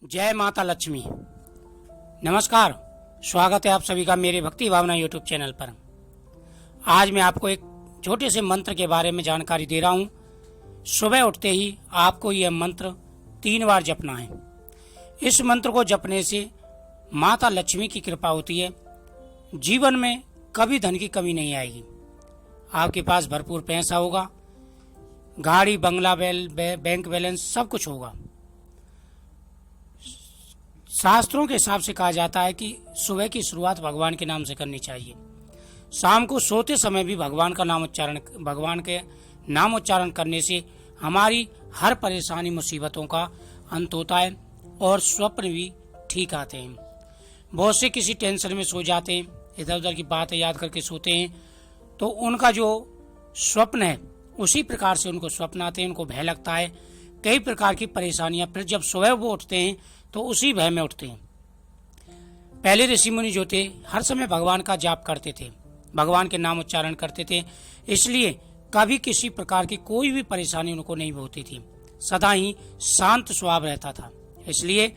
जय माता लक्ष्मी। नमस्कार, स्वागत है आप सभी का मेरे भक्ति भावना यूट्यूब चैनल पर। आज मैं आपको एक छोटे से मंत्र के बारे में जानकारी दे रहा हूँ। सुबह उठते ही आपको यह मंत्र 3 बार जपना है। इस मंत्र को जपने से माता लक्ष्मी की कृपा होती है। जीवन में कभी धन की कमी नहीं आएगी। आपके पास भरपूर पैसा होगा, गाड़ी बंगला बैंक बैलेंस सब कुछ होगा। शास्त्रों के हिसाब से कहा जाता है कि सुबह की शुरुआत भगवान के नाम से करनी चाहिए। शाम को सोते समय भी भगवान के नाम उच्चारण करने से हमारी हर परेशानी मुसीबतों का अंत होता है और स्वप्न भी ठीक आते हैं। बहुत से किसी टेंशन में सो जाते हैं, इधर उधर की बातें याद करके सोते हैं, तो उनका जो स्वप्न है उसी प्रकार से उनको स्वप्न आते हैं, उनको भय लगता है, कई प्रकार की परेशानियां। फिर जब सुबह वो उठते हैं तो उसी भय में उठते हैं। पहले ऋषि मुनि जो थे हर समय भगवान का जाप करते थे, भगवान के नाम उच्चारण करते थे, इसलिए कभी किसी प्रकार की कोई भी परेशानी उनको नहीं होती थी। सदा ही शांत स्वभाव रहता था। इसलिए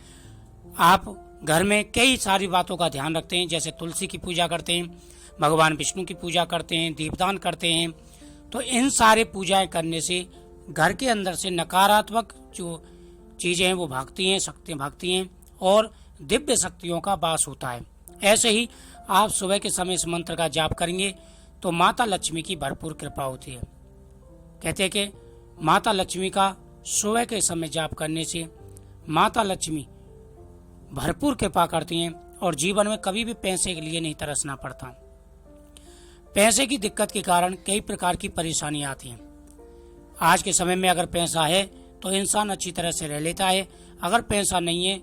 आप घर में कई सारी बातों का ध्यान रखते हैं, जैसे तुलसी की पूजा करते हैं, भगवान विष्णु की पूजा करते हैं, दीपदान करते हैं। तो इन सारे पूजाएं करने से घर के अंदर से नकारात्मक जो चीजें हैं वो भागती हैं, शक्तियां भागती हैं और दिव्य शक्तियों का वास होता है। ऐसे ही आप सुबह के समय इस मंत्र का जाप करेंगे तो माता लक्ष्मी की भरपूर कृपा होती है। कहते हैं कि माता लक्ष्मी का सुबह के समय जाप करने से माता लक्ष्मी भरपूर कृपा करती हैं और जीवन में कभी भी पैसे के लिए नहीं तरसना पड़ता। पैसे की दिक्कत के कारण कई प्रकार की परेशानियां आती हैं। आज के समय में अगर पैसा है तो इंसान अच्छी तरह से रह लेता है, अगर पैसा नहीं है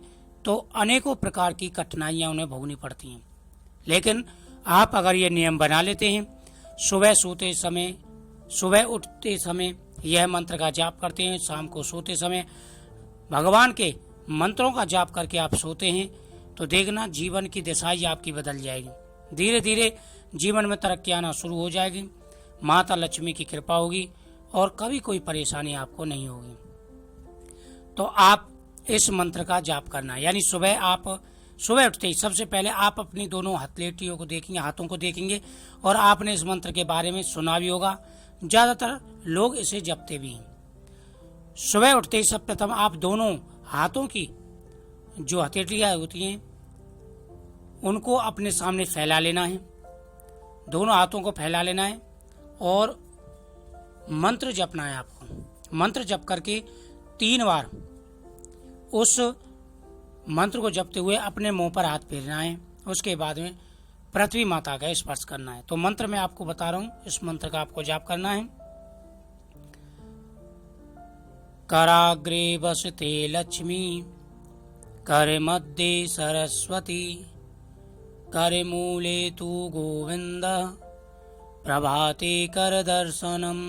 तो अनेकों प्रकार की कठिनाइयां उन्हें भोगनी पड़ती हैं। लेकिन आप अगर ये नियम बना लेते हैं, सुबह उठते समय यह मंत्र का जाप करते हैं, शाम को सोते समय भगवान के मंत्रों का जाप करके आप सोते हैं, तो देखना जीवन की दिशा ही आपकी बदल जाएगी। धीरे धीरे जीवन में तरक्की आना शुरू हो जाएगी। माता लक्ष्मी की कृपा होगी और कभी कोई परेशानी आपको नहीं होगी। तो आप इस मंत्र का जाप करना, यानी सुबह उठते ही सबसे पहले आप अपनी दोनों हथेलियों को देखेंगे, हाथों को देखेंगे, और आपने इस मंत्र के बारे में सुना भी होगा। ज्यादातर लोग इसे जपते भी हैं। सुबह उठते ही सब प्रथम आप दोनों हाथों की जो हथेलियां होती हैं उनको अपने सामने फैला लेना है। दोनों हाथों को फैला लेना है और मंत्र जपना है आपको। मंत्र जप करके 3 बार उस मंत्र को जपते हुए अपने मुंह पर हाथ फेरना है। उसके बाद में पृथ्वी माता का स्पर्श करना है। तो मंत्र मैं आपको बता रहा हूं, इस मंत्र का आपको जाप करना है। कराग्रे वसते लक्ष्मी, कर मध्ये सरस्वती, कर मूले तू गोविंद, प्रभाते कर दर्शनम।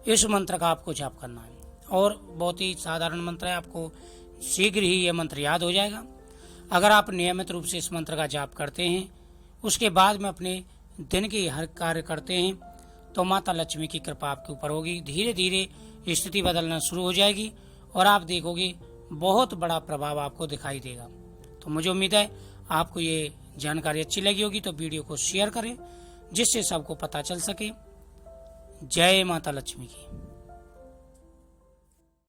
इस मंत्र का आपको जाप करना है और बहुत ही साधारण मंत्र है, आपको शीघ्र ही यह मंत्र याद हो जाएगा। अगर आप नियमित रूप से इस मंत्र का जाप करते हैं, उसके बाद में अपने दिन के हर कार्य करते हैं, तो माता लक्ष्मी की कृपा आपके ऊपर होगी। धीरे धीरे स्थिति बदलना शुरू हो जाएगी और आप देखोगे बहुत बड़ा प्रभाव आपको दिखाई देगा। तो मुझे उम्मीद है आपको ये जानकारी अच्छी लगी होगी, तो वीडियो को शेयर करें जिससे सबको पता चल सके। जय माता लक्ष्मी की।